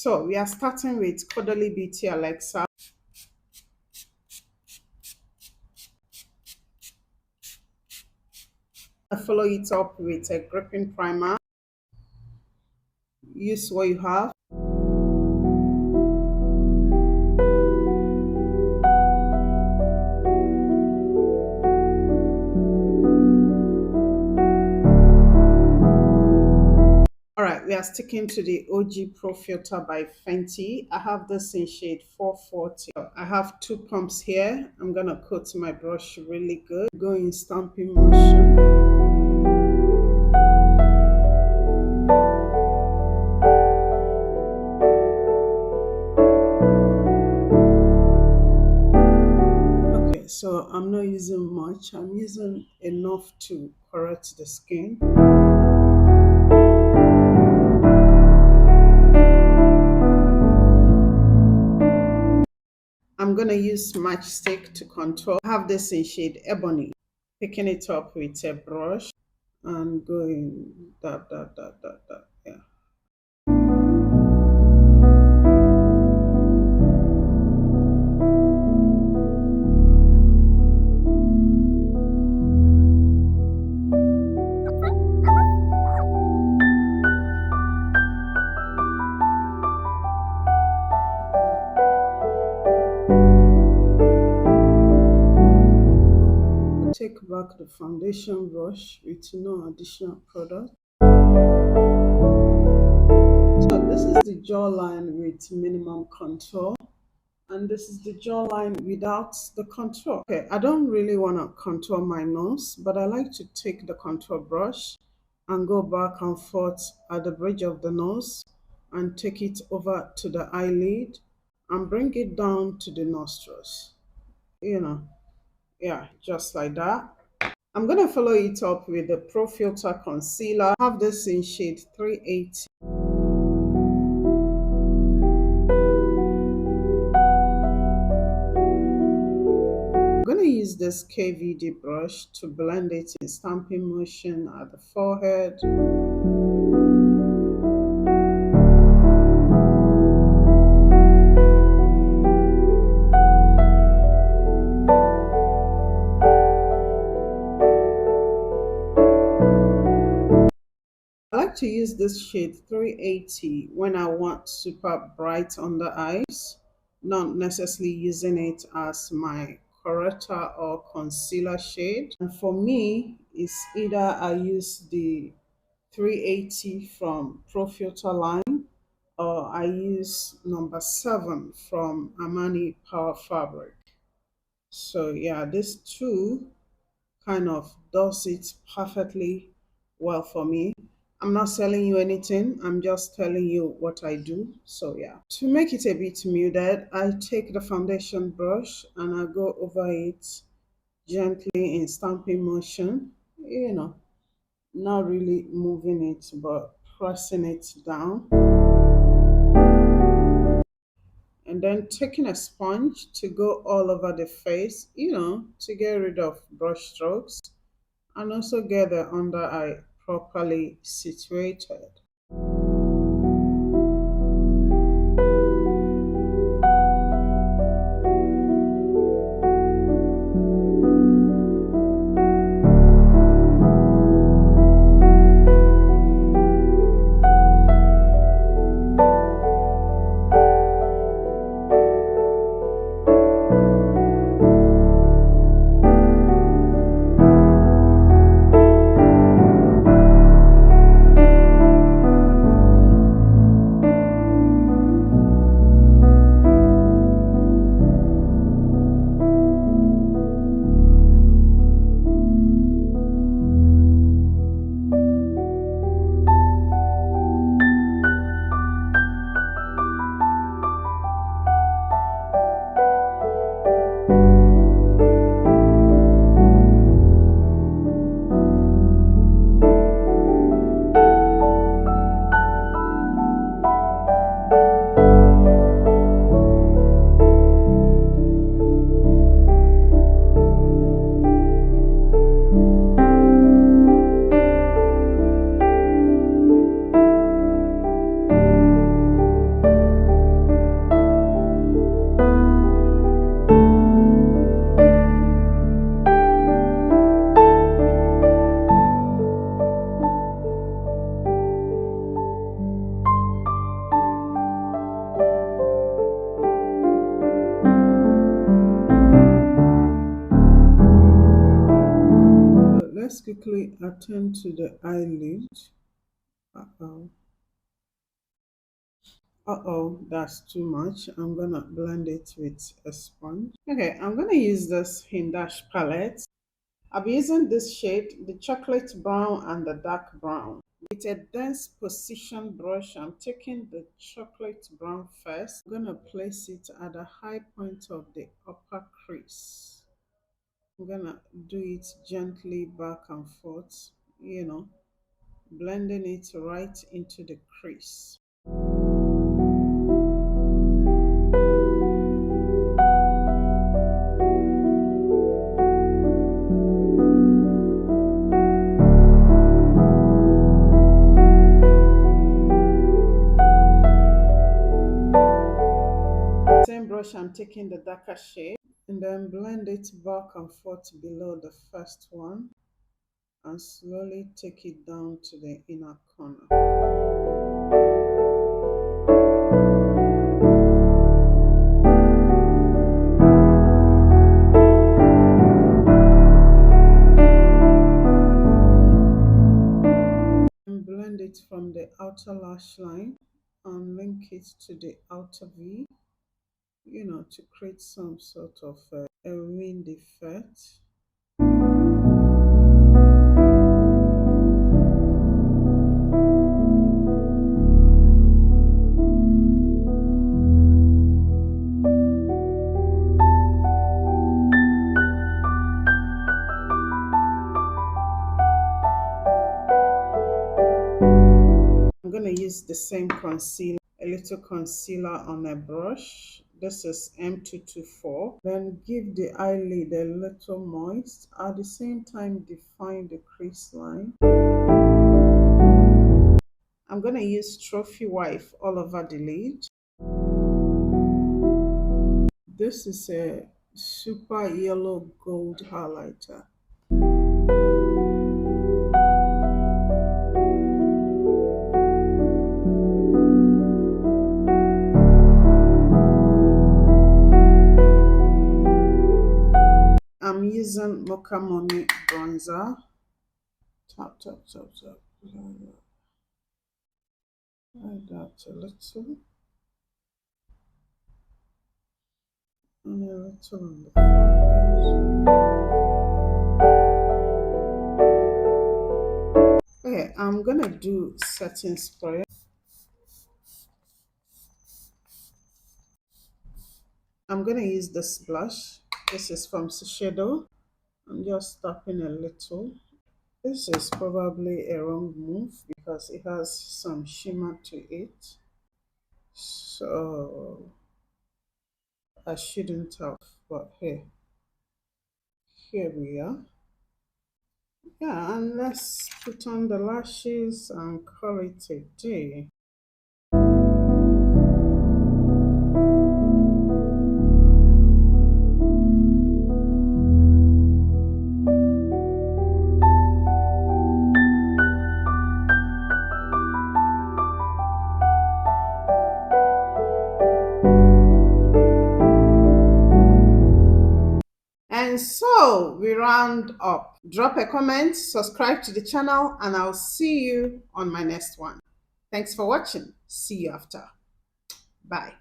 So we are starting with Cuddly Beauty Alexa. I follow it up with a gripping primer. Use what you have. All right, we are sticking to the OG Pro Filter by Fenty. I have this in shade 440. I have two pumps here. I'm gonna coat my brush really good. Go in stamping motion. Okay, so I'm not using much. I'm using enough to correct the skin. I'm gonna use matchstick to contour. I have this in shade Ebony. Picking it up with a brush and going that. Yeah. Take back the foundation brush with no additional product. So this is the jawline with minimum contour, and this is the jawline without the contour. Okay, I don't really want to contour my nose, but I like to take the contour brush and go back and forth at the bridge of the nose and take it over to the eyelid and bring it down to the nostrils. Yeah, just like that. I'm going to follow it up with the Pro Filter Concealer. I have this in shade 380. I'm going to use this KVD brush to blend it in stamping motion at the forehead. I like to use this shade 380 when I want super bright under eyes, not necessarily using it as my corrector or concealer shade. And for me, it's either I use the 380 from Pro Filter line or I use number 7 from Armani Power Fabric. So yeah, this two kind of does it perfectly well for me. I'm not selling you anything, I'm just telling you what I do. So yeah, to make it a bit muted, I take the foundation brush and I go over it gently in stamping motion, not really moving it but pressing it down, and then taking a sponge to go all over the face, to get rid of brush strokes and also get the under eye properly situated. let's quickly attend to the eyelid. Uh-oh. Uh-oh, that's too much. I'm gonna blend it with a sponge. Okay, I'm gonna use this Hindash palette. I'm using this shade, the chocolate brown and the dark brown. With a dense position brush, I'm taking the chocolate brown first. I'm gonna place it at the high point of the upper crease. I'm gonna do it gently back and forth, blending it right into the crease. Same brush, I'm taking the darker shade and then blend it back and forth below the first one and slowly take it down to the inner corner. And blend it from the outer lash line and link it to the outer V, to create some sort of a wind effect. I'm going to use the same concealer, a little concealer on a brush. This is M224. Then give the eyelid a little moist. At the same time, define the crease line. I'm going to use Trophy Wife all over the lid. This is a super yellow gold highlighter. I'm using Mocha Mommy bronzer. Tap, tap, tap, tap. Add that a little. And a little on the forehead. Okay, I'm gonna do setting spray. I'm gonna use this blush. This is from Eyeshadow. I'm just tapping a little. This is probably a wrong move because it has some shimmer to it. So I shouldn't have, but here we are. Yeah, and let's put on the lashes and call it a day. And so we round up. Drop a comment, subscribe to the channel, and I'll see you on my next one. Thanks for watching. See you after. Bye.